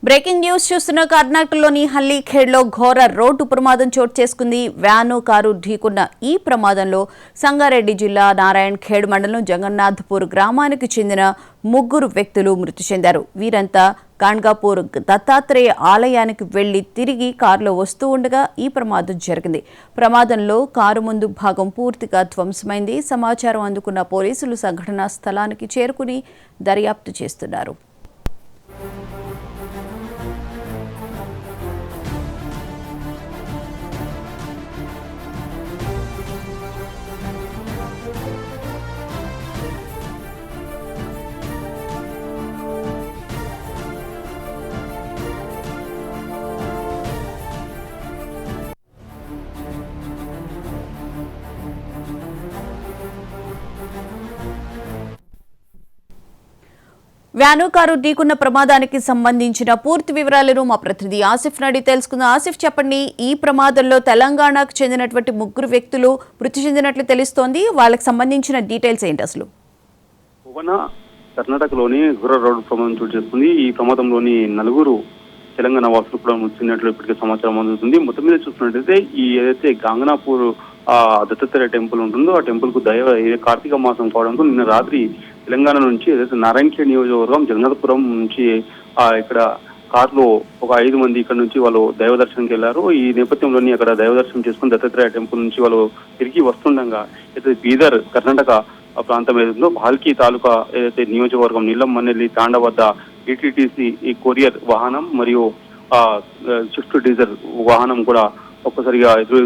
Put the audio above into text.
Breaking news చూస్తున్న కర్ణాటకలోని హల్లీఖేడ్లో ఘోర రోడ్డు ప్రమాదం చోటు చేసుకుంది. వ్యాను కారు ఢీకున్న ఈ ప్రమాదంలో సంగారెడ్డి జిల్లా నారాయణ్ ఖేడ్ మండలం జగన్నాథ్పూర్ గ్రామానికి చెందిన 3 వ్యక్తులు మృతి చెందారు. వీరంతా కాన్గాపూర్ దత్తాత్రేయ ఆలయానికి వెళ్లి తిరిగి కారులో వస్తూ ఉండగా ఈ ప్రమాదం జరిగింది. ప్రమాదంలో కారు ముందు భాగం పూర్తిగా ధ్వంసమైంది. సమాచారం అందుకున్న పోలీసులు సంఘటనా స్థలానికి చేరుకుని దర్యాప్తు చేస్తున్నారు. వ్యాను కారు ఢీకున్న ప్రమాదానికి సంబంధించిన పూర్తి వివరాలను మా ప్రతినిధి ఆసిఫ్ నడి తెలుసుకుందాం. ఆసిఫ్, చెప్పండి, ఈ ప్రమాదంలో తెలంగాణకు చెందినటువంటి 3 వ్యక్తులు మృతి చెందినట్లు తెలుస్తోంది. వాళ్ళకి సంబంధించిన డీటెయిల్స్ ఏంటి అసలు? కర్ణాటకలోని ఘోర రోడ్డు ప్రమాదం చోటు చేసుకుంది. ఈ ప్రమాదంలోని 4 తెలంగాణ వాసులు కూడా మృతి చెందినట్లు ఇప్పటికే సమాచారం అందుతుంది. మొత్తం మీద చూస్తున్నట్టయితే ఈ ఏదైతే గాంగనాపూర్ దత్తాత్రేయ టెంపుల్ ఉంటుందో ఆ టెంపుల్ కు కార్తీక మాసం కావడంతో నిన్న రాత్రి తెలంగాణ నుంచి ఏదైతే నారాయణఖేడ్ నియోజకవర్గం జగన్నాథపురం నుంచి ఇక్కడ కారులో ఒక 5 మంది ఇక్కడ నుంచి వాళ్ళు దైవ దర్శనంకి వెళ్లారు. ఈ నేపథ్యంలోని అక్కడ దైవ దర్శనం చేసుకుని దత్తాత్రేయ టెంపుల్ నుంచి వాళ్ళు తిరిగి వస్తుండగా ఏదైతే బీదర్ కర్ణాటక ప్రాంతం ఏదైతుందో భాల్కీ తాలూకా ఏదైతే నియోజకవర్గం నీలంమన్నెల్లి తాండ వద్ద ఈటీటీసీ ఈ కొరియర్ వాహనం మరియు స్విఫ్ట్ డీజర్ వాహనం కూడా ఒక్కసారిగా ఎదురుగా